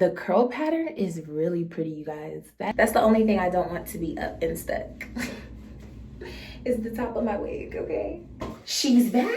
The curl pattern is really pretty, you guys. That's the only thing I don't want to be up and stuck. Is the top of my wig, okay? She's back.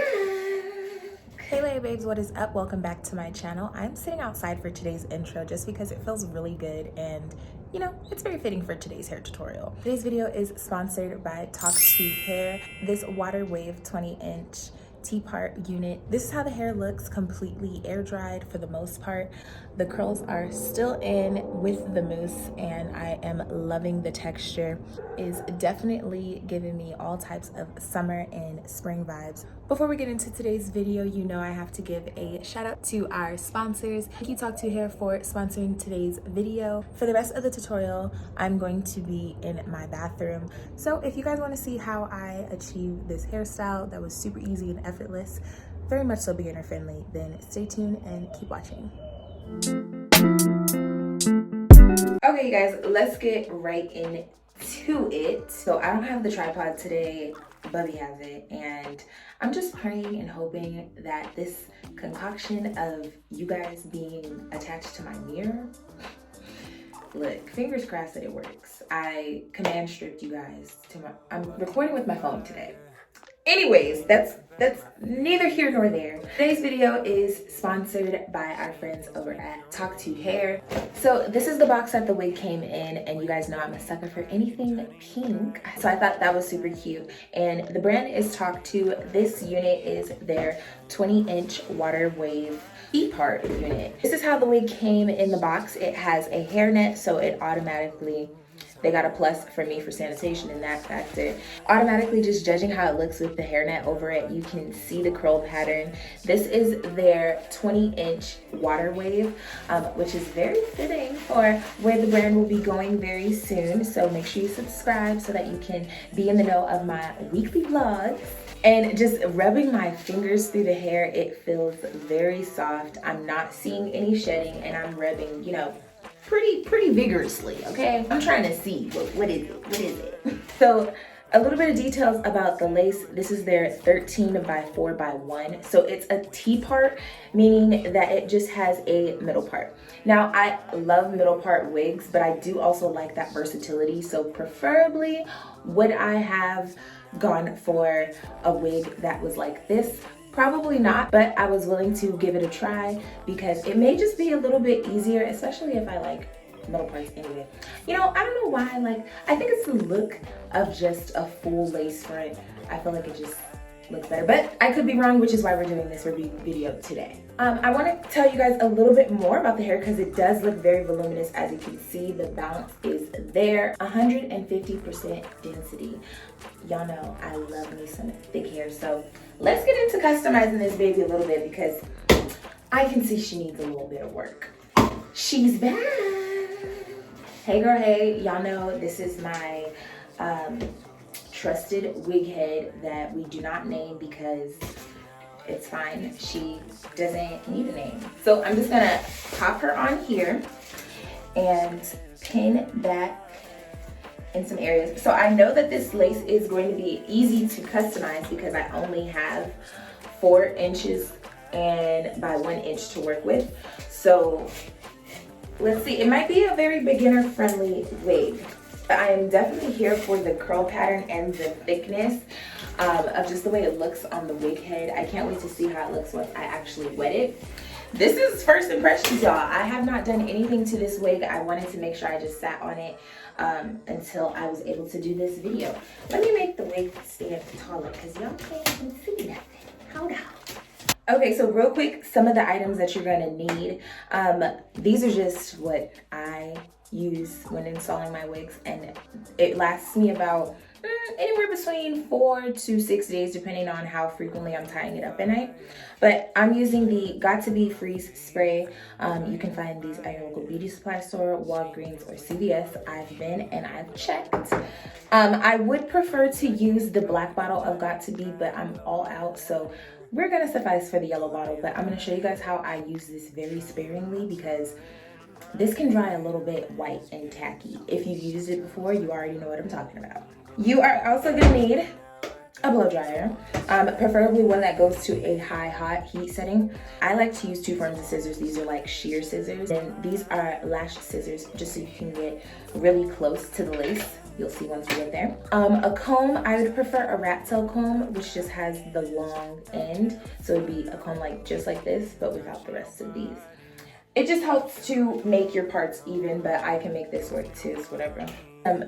Hey Layahbabes, what is up? Welcome back to my channel. I'm sitting outside for today's intro just because it feels really good and you know, it's very fitting for today's hair tutorial. Today's video is sponsored by TalkTo Hair. This water wave 20-inch T-part unit. This is how the hair looks, completely air dried for the most part. The curls are still in with the mousse and I am loving the texture. Is definitely giving me all types of summer and spring vibes. Before we get into today's video, you know I have to give a shout out to our sponsors. Thank you TalkTo Hair for sponsoring today's video. For the rest of the tutorial, I'm going to be in my bathroom. So if you guys want to see how I achieved this hairstyle that was super easy and effortless, very much so beginner friendly, then stay tuned and keep watching. Okay, you guys, let's get right into it. So I don't have the tripod today. Bubby has it, and I'm just praying and hoping that this concoction of you guys being attached to my mirror, look, fingers crossed that it works. I command stripped you guys to I'm recording with my phone today. Anyways, that's neither here nor there. Today's video is sponsored by our friends over at TalkTo Hair. So this is the box that the wig came in, and you guys know I'm a sucker for anything pink. So I thought that was super cute. And the brand is TalkTo. This unit is their 20-inch water wave T-part unit. This is how the wig came in the box. It has a hairnet, so it automatically, they got a plus for me for sanitation in that factor. Automatically just judging how it looks with the hairnet over it, you can see the curl pattern. This is their 20-inch water wave, which is very fitting for where the brand will be going very soon. So make sure you subscribe so that you can be in the know of my weekly vlogs. And just rubbing my fingers through the hair, it feels very soft. I'm not seeing any shedding, and I'm rubbing, you know, pretty vigorously, okay? I'm trying to see what is it? So a little bit of details about the lace. This is their 13 by 4 by 1. So it's a T-part, meaning that it just has a middle part. Now I love middle part wigs, but I do also like that versatility. So preferably would I have gone for a wig that was like this? Probably not, but I was willing to give it a try because it may just be a little bit easier, especially if I like middle parts anyway. You know, I don't know why, like, I think it's the look of just a full lace front. I feel like it just looks better, but I could be wrong, which is why we're doing this review video today. I want to tell you guys a little bit more about the hair because it does look very voluminous. As you can see, the bounce is there. 150% density. Y'all know I love me some thick hair, so let's get into customizing this baby a little bit because I can see she needs a little bit of work. She's back. Hey girl, hey. Y'all know this is my trusted wig head that we do not name because it's fine. She doesn't need a name. So I'm just gonna pop her on here and pin back in some areas. So I know that this lace is going to be easy to customize because I only have 4 inches and by 1 inch to work with. So let's see, it might be a very beginner friendly wig. I am definitely here for the curl pattern and the thickness of just the way it looks on the wig head. I can't wait to see how it looks once I actually wet it. This is first impressions, y'all. I have not done anything to this wig. I wanted to make sure I just sat on it until I was able to do this video. Let me make the wig stand taller because y'all can't even see nothing. Hold on. Okay, so real quick, some of the items that you're gonna need. These are just what I use when installing my wigs, and it lasts me about anywhere between 4 to 6 days depending on how frequently I'm tying it up at night. But I'm using the Got To Be Freeze spray. You can find these at your local beauty supply store, Walgreens, or CVS. I've been and I've checked. I would prefer to use the black bottle of Got To Be, but I'm all out, so we're gonna suffice for the yellow bottle. But I'm gonna show you guys how I use this very sparingly because this can dry a little bit white and tacky. If you've used it before, you already know what I'm talking about. You are also gonna need a blow dryer, preferably one that goes to a high hot heat setting. I like to use two forms of scissors. These are like shear scissors, and these are lash scissors, just so you can get really close to the lace. You'll see once we get there. A comb, I would prefer a rat tail comb, which just has the long end. So it'd be a comb like just like this, but without the rest of these. It just helps to make your parts even, but I can make this work too, it's whatever.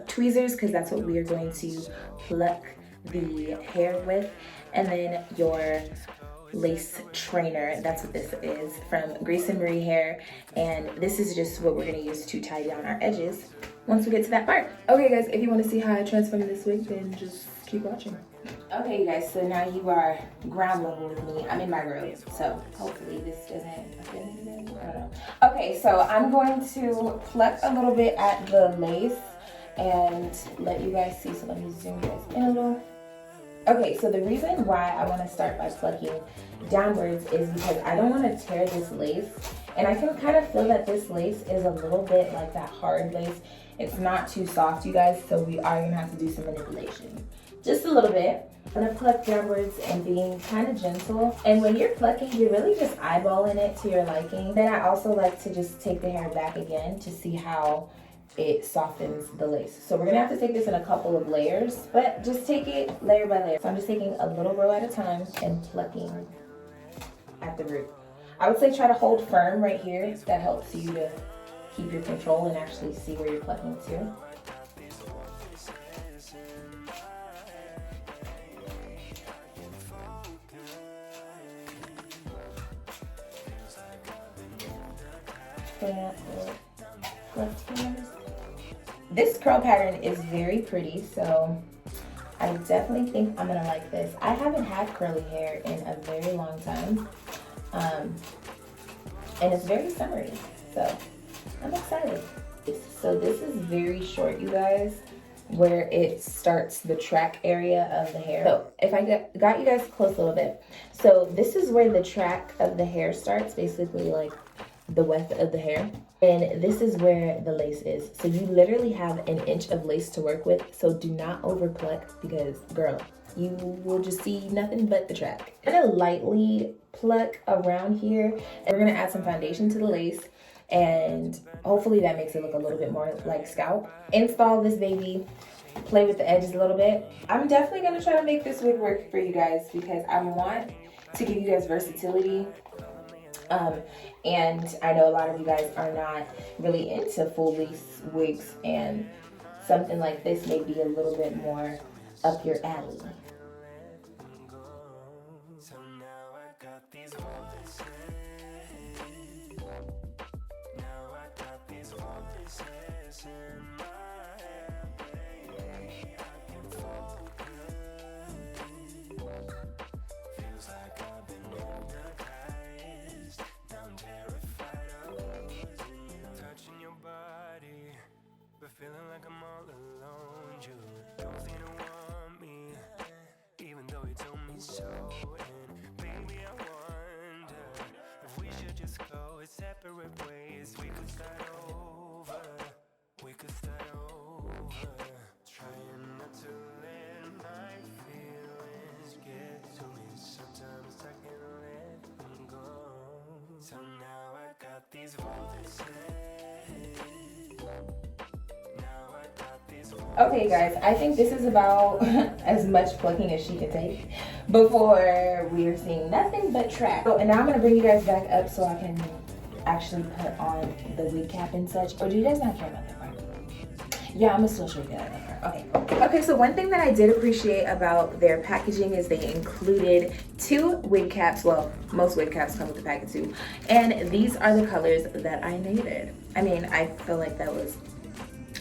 Tweezers, because that's what we are going to pluck the hair with. And then your lace trainer, that's what this is, from Grace and Marie Hair. And this is just what we're gonna use to tie down our edges once we get to that part. Okay guys, if you want to see how I transform this wig, then just keep watching. Okay you guys, so now you are ground level with me. I'm in my robe, so hopefully this doesn't offend anybody. I don't know. Okay, so I'm going to pluck a little bit at the lace and let you guys see. So let me zoom you guys in a little. Okay, so the reason why I want to start by plucking downwards is because I don't want to tear this lace. And I can kind of feel that this lace is a little bit like that hard lace. It's not too soft, you guys, so we are going to have to do some manipulation. Just a little bit. I'm going to pluck downwards and being kind of gentle. And when you're plucking, you're really just eyeballing it to your liking. Then I also like to just take the hair back again to see how it softens the lace. So we're gonna have to take this in a couple of layers, but just take it layer by layer. So I'm just taking a little row at a time and plucking at the root. I would say try to hold firm right here. That helps you to keep your control and actually see where you're plucking to. This curl pattern is very pretty, so I definitely think I'm gonna like this. I haven't had curly hair in a very long time, and it's very summery, so I'm excited. So this is very short, you guys, where it starts the track area of the hair. So if I got you guys close a little bit, so this is where the track of the hair starts, basically like the width of the hair. And this is where the lace is. So you literally have an inch of lace to work with. So do not over pluck because, girl, you will just see nothing but the track. I'm gonna lightly pluck around here. And we're gonna add some foundation to the lace. And hopefully that makes it look a little bit more like scalp. Install this baby. Play with the edges a little bit. I'm definitely gonna try to make this wig work for you guys because I want to give you guys versatility. And I know a lot of you guys are not really into full lace wigs, and something like this may be a little bit more up your alley. Feeling like I'm all alone, you don't seem to want me, even though you told me so. And baby, I wonder if we should just go separate ways. We could start over, we could start over. Trying not to let my feelings get to me. Sometimes I can't let them go. So now I got these voltages. Okay guys, I think this is about as much plucking as she can take before we are seeing nothing but track. So, and now I'm gonna bring you guys back up so I can actually put on the wig cap and such. Or do you guys not care about that part? Yeah, I'm gonna still show you that part. Okay. Okay, so one thing that I did appreciate about their packaging is they included 2 wig caps. Well, most wig caps come with a packet too. And these are the colors that I needed. I mean, I feel like that was,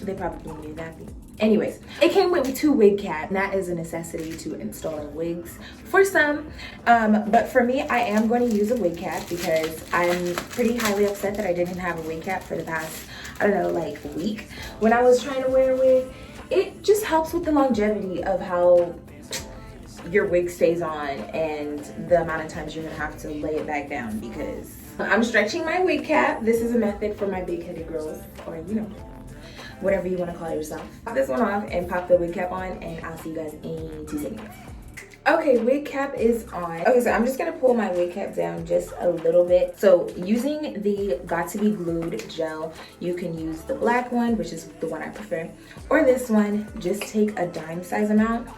they probably knew that. Anyways, it came with 2 wig caps. That is a necessity to installing wigs for some. But for me, I am going to use a wig cap because I'm pretty highly upset that I didn't have a wig cap for the past, I don't know, like week. When I was trying to wear a wig, it just helps with the longevity of how your wig stays on and the amount of times you're gonna have to lay it back down, because I'm stretching my wig cap. This is a method for my big-headed girls, or you know, whatever you want to call yourself. Pop this one off and pop the wig cap on, and I'll see you guys in 2 seconds. Okay, wig cap is on. Okay, so I'm just gonna pull my wig cap down just a little bit. So using the Got To Be Glued gel, you can use the black one, which is the one I prefer, or this one. Just take a dime size amount.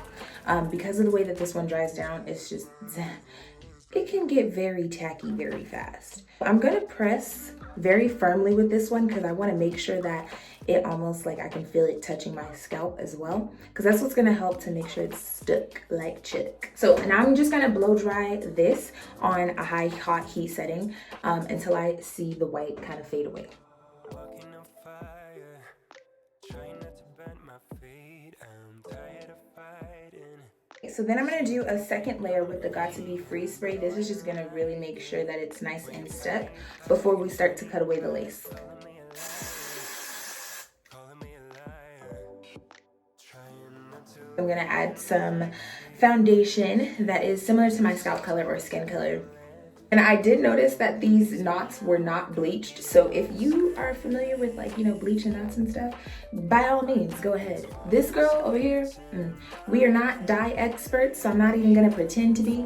Because of the way that this one dries down, it's just, it can get very tacky very fast. I'm gonna press very firmly with this one because I want to make sure that it almost like I can feel it touching my scalp as well, because that's what's gonna help to make sure it's stuck like chuck. So now I'm just gonna blow dry this on a high hot heat setting until I see the white kind of fade away. Walking on fire, trying not to bend my feet. I'm tired of fighting. So then I'm gonna do a second layer with the Got To Be Freeze Spray. This is just gonna really make sure that it's nice and stuck before we start to cut away the lace. I'm gonna add some foundation that is similar to my scalp color or skin color. And I did notice that these knots were not bleached. So if you are familiar with like, you know, bleaching knots and stuff, by all means, go ahead. This girl over here, we are not dye experts, so I'm not even gonna pretend to be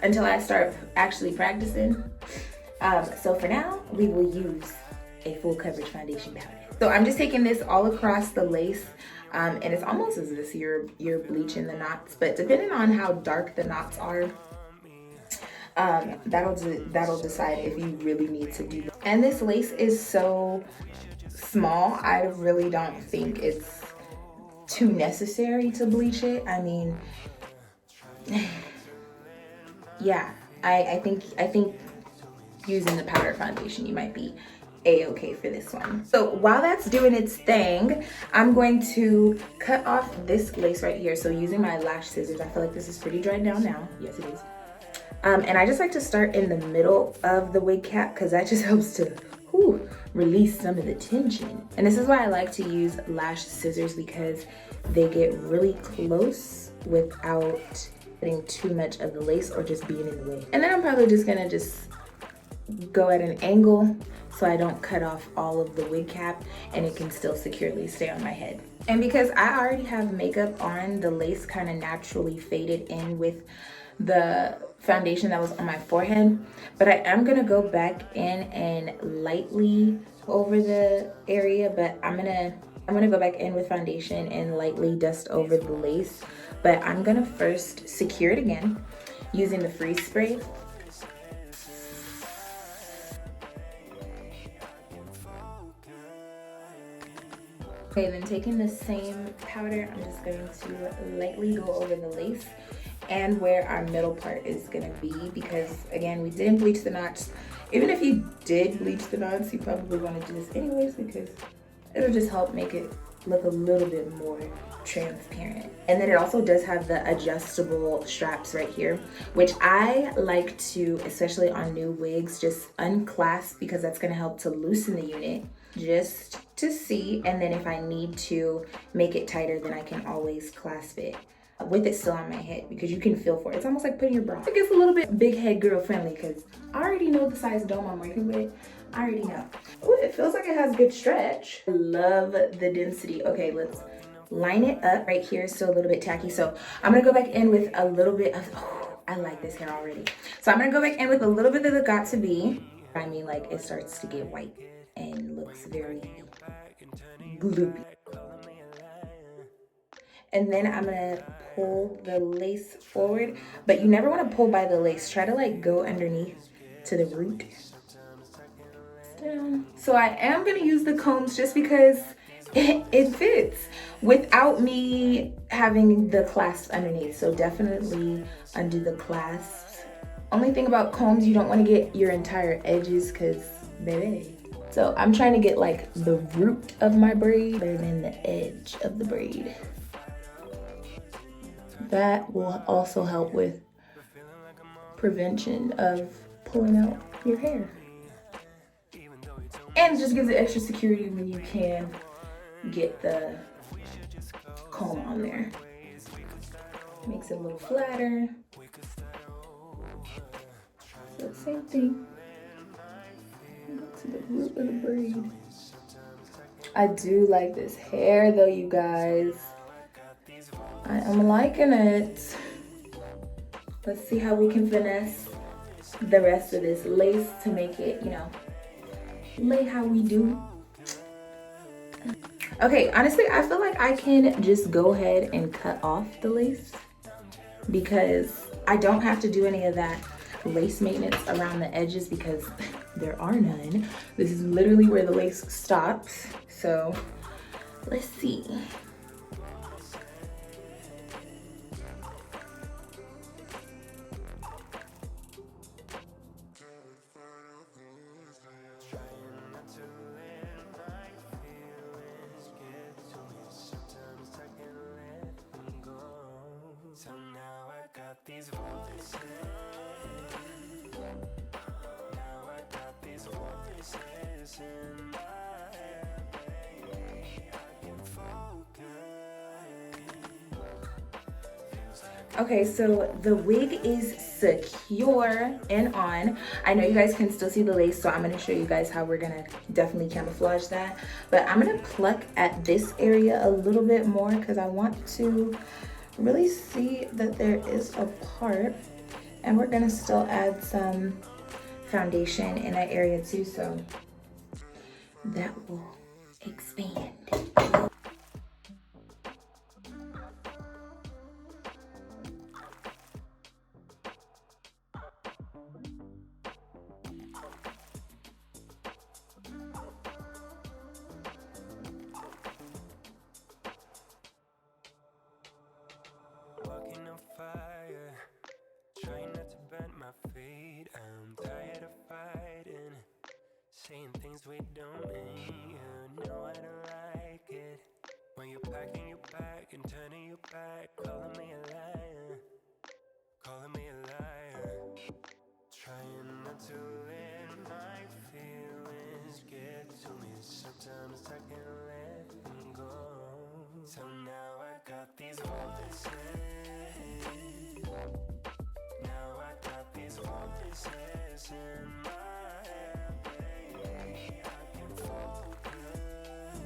until I start actually practicing. So for now, we will use a full coverage foundation powder. So I'm just taking this all across the lace. And it's almost as if you're bleaching the knots, but depending on how dark the knots are, that'll decide if you really need to do that. And this lace is so small, I really don't think it's too necessary to bleach it. I mean, yeah, I think using the powder foundation, you might be a-okay for this one. So while that's doing its thing, I'm going to cut off this lace right here. So using my lash scissors, I feel like this is pretty dried down now. Yes, it is. And I just like to start in the middle of the wig cap because that just helps to release some of the tension. And this is why I like to use lash scissors, because they get really close without getting too much of the lace or just being in the way. And then I'm probably just gonna go at an angle so I don't cut off all of the wig cap and it can still securely stay on my head. And because I already have makeup on, the lace kind of naturally faded in with the foundation that was on my forehead, but I am gonna go back in and lightly over the area, but I'm gonna go back in with foundation and lightly dust over the lace, but I'm gonna first secure it again using the freeze spray. Okay, then taking the same powder, I'm just going to lightly go over the lace and where our middle part is gonna be, because again, we didn't bleach the knots. Even if you did bleach the knots, you probably wanna do this anyways because it'll just help make it look a little bit more transparent. And then it also does have the adjustable straps right here, which I like to, especially on new wigs, just unclasp because that's gonna help to loosen the unit just to see. And then if I need to make it tighter, then I can always clasp it with it still on my head, because you can feel for it. It's almost like putting your bra. It gets a little bit big head girl friendly because I already know the size dome I'm working with. I already know. Ooh, it feels like it has good stretch. I love the density. Okay, let's line it up. Right here is still a little bit tacky, so I'm gonna go back in with a little bit of, I like this hair already. So I'm gonna go back in with a little bit of the Got To Be. I mean, like, it starts to get white and looks very gloopy. And then I'm gonna pull the lace forward, but you never wanna pull by the lace. Try to like go underneath to the root. Down. So I am gonna use the combs just because it fits without me having the clasps underneath. So definitely undo the clasps. Only thing about combs, you don't wanna get your entire edges because baby. So I'm trying to get like the root of my braid better than the edge of the braid. That will also help with prevention of pulling out your hair. And it just gives it extra security when you can get the comb on there. Makes it a little flatter. So same thing. To the root of the braid. I do like this hair though, you guys. I am liking it. Let's see how we can finesse the rest of this lace to make it, you know, lay how we do. Okay, honestly, I feel like I can just go ahead and cut off the lace because I don't have to do any of that lace maintenance around the edges because there are none. This is literally where the lace stops. So let's see. So now I got these voices. Now I got these voices in my head, baby. I can focus. Okay, so the wig is secure and on. I know you guys can still see the lace, so I'm gonna show you guys how we're gonna definitely camouflage that. But I'm gonna pluck at this area a little bit more because I want to really see that there is a part, and we're gonna still add some foundation in that area too, so that will expand. Walking on fire, trying not to bend my feet. I'm tired of fighting, saying things we don't mean. You know I don't like it when you're packing your bag and turning your back, calling me a liar, calling me a liar. Trying not to let my feelings get to me. Sometimes I can't let them go. So now I got these voices. Now I got these voices in my head, baby. I can focus.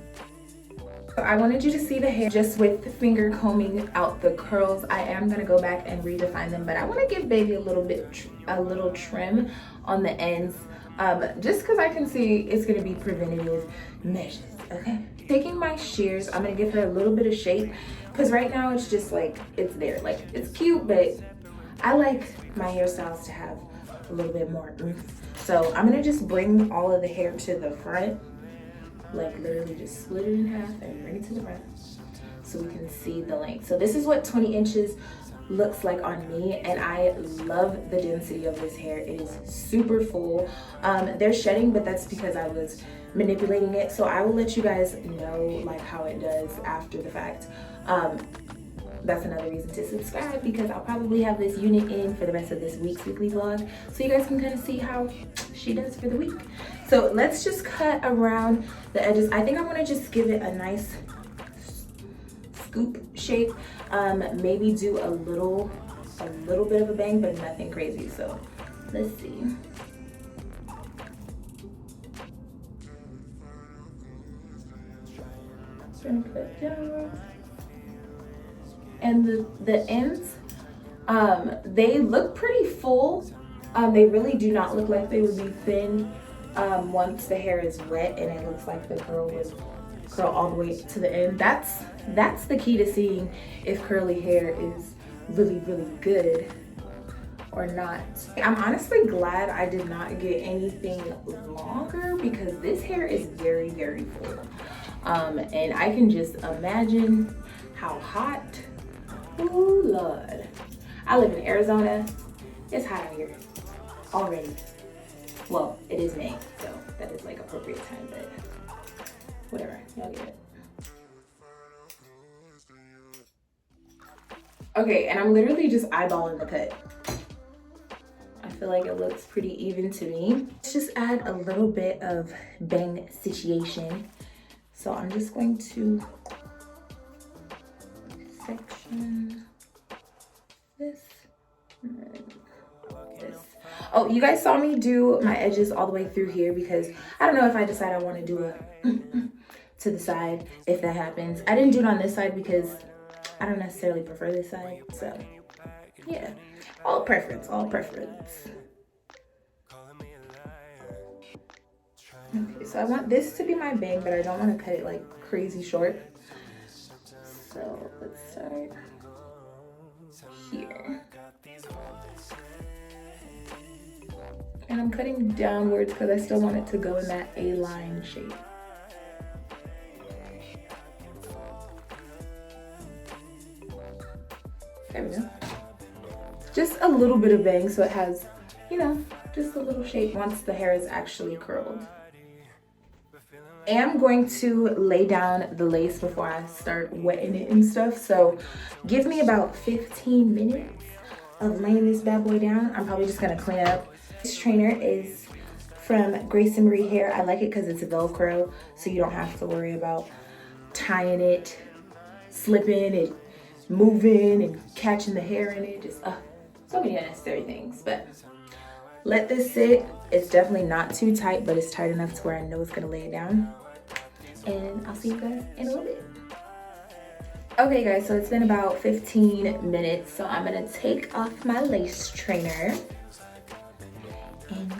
So I wanted you to see the hair just with the finger combing out the curls. I am gonna go back and redefine them, but I want to give baby a little trim on the ends, just because I can see it's gonna be preventative measures. Okay, taking my shears, I'm gonna give her a little bit of shape because right now it's just like it's there, like it's cute, but I like my hairstyles to have a little bit more oomph. So I'm gonna just bring all of the hair to the front, like literally just split it in half and bring it to the front so we can see the length. So this is what 20 inches looks like on me, and I love the density of this hair. It is super full. They're shedding, but that's because I was manipulating it, so I will let you guys know like how it does after the fact. That's another reason to subscribe, because I'll probably have this unit in for the rest of this week's weekly vlog, so you guys can kind of see how she does for the week. So let's just cut around the edges. I think I want to just give it a nice scoop shape. Maybe do a little bit of a bang, but nothing crazy. So let's see. Gonna cut down. And the ends, they look pretty full. They really do not look like they would be thin once the hair is wet and it looks like the curl would curl all the way to the end. That's the key to seeing if curly hair is really good or not. I'm honestly glad I did not get anything longer because this hair is very full. And I can just imagine how hot. Oh Lord, I live in Arizona. It's hot out here already. Well, it is May, so that is like appropriate time, but whatever, y'all get it. Okay, and I'm literally just eyeballing the cut. I feel like it looks pretty even to me. Let's just add a little bit of bang situation. So I'm just going to section this and then this. Oh, you guys saw me do my edges all the way through here because I don't know if I decide I want to do a to the side if that happens. I didn't do it on this side because I don't necessarily prefer this side, so Yeah, all preference, all preference. Okay, so I want this to be my bang, but I don't want to cut it like crazy short. So let's start here. And I'm cutting downwards because I still want it to go in that A-line shape. There we go. Just a little bit of bang so it has, you know, just a little shape once the hair is actually curled. I'm going to lay down the lace before I start wetting it and stuff. So give me about 15 minutes of laying this bad boy down. I'm probably just gonna clean it up. This trainer is from Grace and Marie Hair. I like it because it's a Velcro, so you don't have to worry about tying it, slipping and moving and catching the hair in it. Just so many unnecessary things. But let this sit. It's definitely not too tight, but it's tight enough to where I know it's gonna lay it down. And I'll see you guys in a little bit. Okay guys, so it's been about 15 minutes. So I'm gonna take off my lace trainer. And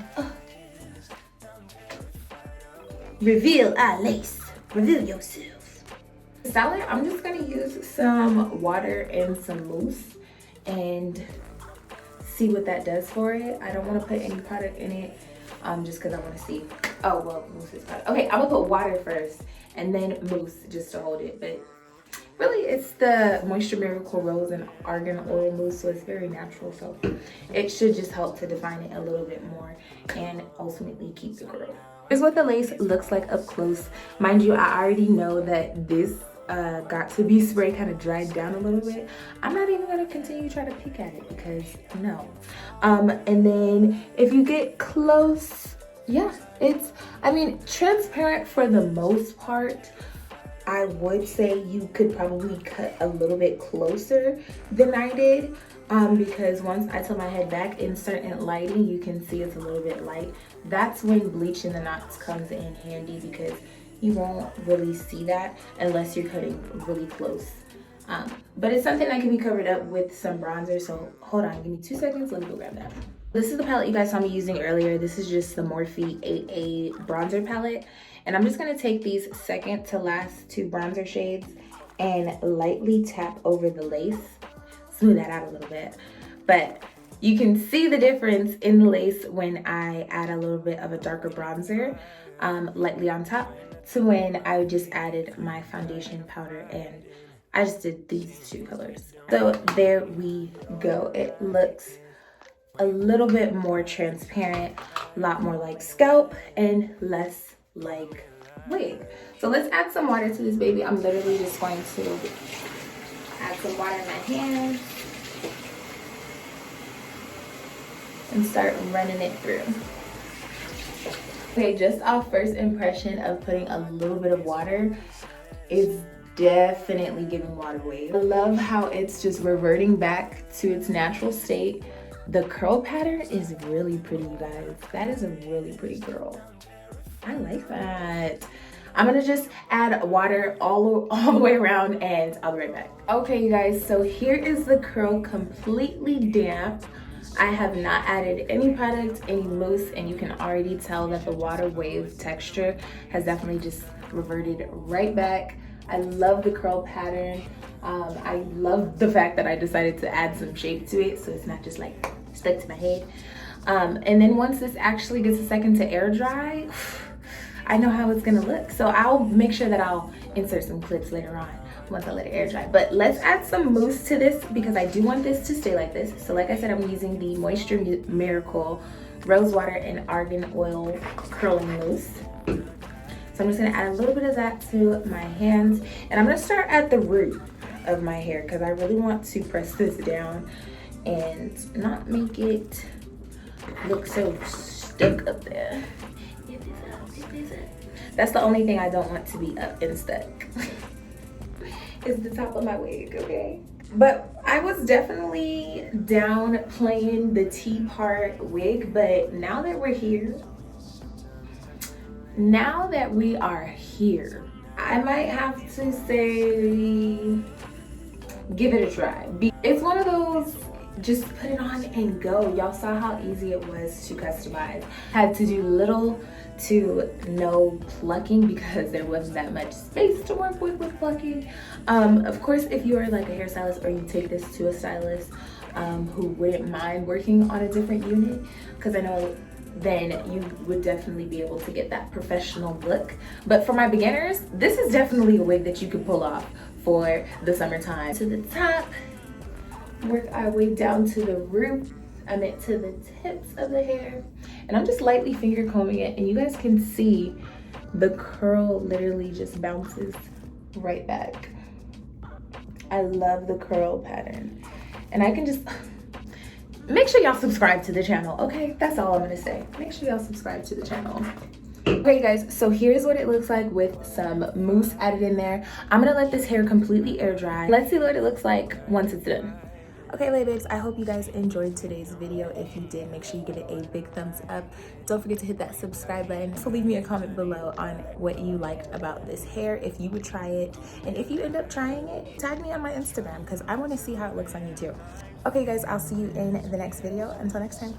reveal our lace. Reveal yourself. Salad, I'm just gonna use some water and some mousse and see what that does for it. I don't want to put any product in it just because I want to see. Oh well, mousse is product. Okay, I'm gonna put water first and then mousse just to hold it. But really, it's the Moisture Miracle Rose and Argan Oil Mousse, so it's very natural. So it should just help to define it a little bit more and ultimately keep the curl. Here's what the lace looks like up close. Mind you, I already know that this got to be spray kind of dried down a little bit. I'm not even gonna continue trying to pick at it because no. And then if you get close, yeah, it's, I mean, transparent for the most part. I would say you could probably cut a little bit closer than I did because once I tilt my head back in certain lighting, you can see it's a little bit light. That's when bleaching the knots comes in handy because you won't really see that unless you're cutting really close. But it's something that can be covered up with some bronzer. So hold on, give me 2 seconds. Let me go grab that. This is the palette you guys saw me using earlier. This is just the Morphe 8A bronzer palette. And I'm just gonna take these second to last 2 bronzer shades and lightly tap over the lace. Smooth that out a little bit. But you can see the difference in the lace when I add a little bit of a darker bronzer lightly on top to when I just added my foundation powder and I just did these 2 colors. So there we go. It looks a little bit more transparent, a lot more like scalp and less like wig. So let's add some water to this baby. I'm literally just going to add some water in my hands and start running it through. Okay, just off first impression of putting a little bit of water is definitely giving water wave. I love how it's just reverting back to its natural state. The curl pattern is really pretty, you guys. That is a really pretty curl. I like that. I'm gonna just add water all the way around and I'll be right back. Okay, you guys, so here is the curl completely damp. I have not added any product, any mousse, and you can already tell that the water wave texture has definitely just reverted right back. I love the curl pattern. I love the fact that I decided to add some shape to it so it's not just like stuck to my head. And then once this actually gets a second to air dry, I know how it's gonna look. So I'll make sure that I'll insert some clips later on once I let it air dry. But let's add some mousse to this because I do want this to stay like this. So like I said, I'm using the Moisture Miracle Rose Water and Argan Oil Curling Mousse. So I'm just gonna add a little bit of that to my hands. And I'm gonna start at the root of my hair because I really want to press this down and not make it look so stuck up there. That's the only thing I don't want to be up and stuck. Is the top of my wig, okay? But I was definitely down playing the T-part wig, but now that we're here, now that we are here, I might have to say, give it a try. It's one of those, just put it on and go. Y'all saw how easy it was to customize. Had to do little to no plucking because there wasn't that much space to work with plucking. Of course, if you are like a hairstylist or you take this to a stylist who wouldn't mind working on a different unit, because I know then you would definitely be able to get that professional look. But for my beginners, this is definitely a wig that you could pull off for the summertime. To the top, work our way down to the root, I meant to the tips of the hair, and I'm just lightly finger combing it, and you guys can see the curl literally just bounces right back. I love the curl pattern, and I can just make sure y'all subscribe to the channel, okay? That's all I'm gonna say. Make sure y'all subscribe to the channel. Okay guys, so here's what it looks like with some mousse added in there. I'm gonna let this hair completely air dry. Let's see what it looks like once it's done. Okay, Layahbabes, I hope you guys enjoyed today's video. If you did, make sure you give it a big thumbs up. Don't forget to hit that subscribe button. So leave me a comment below on what you liked about this hair, if you would try it. And if you end up trying it, tag me on my Instagram because I want to see how it looks on you too. Okay guys, I'll see you in the next video. Until next time.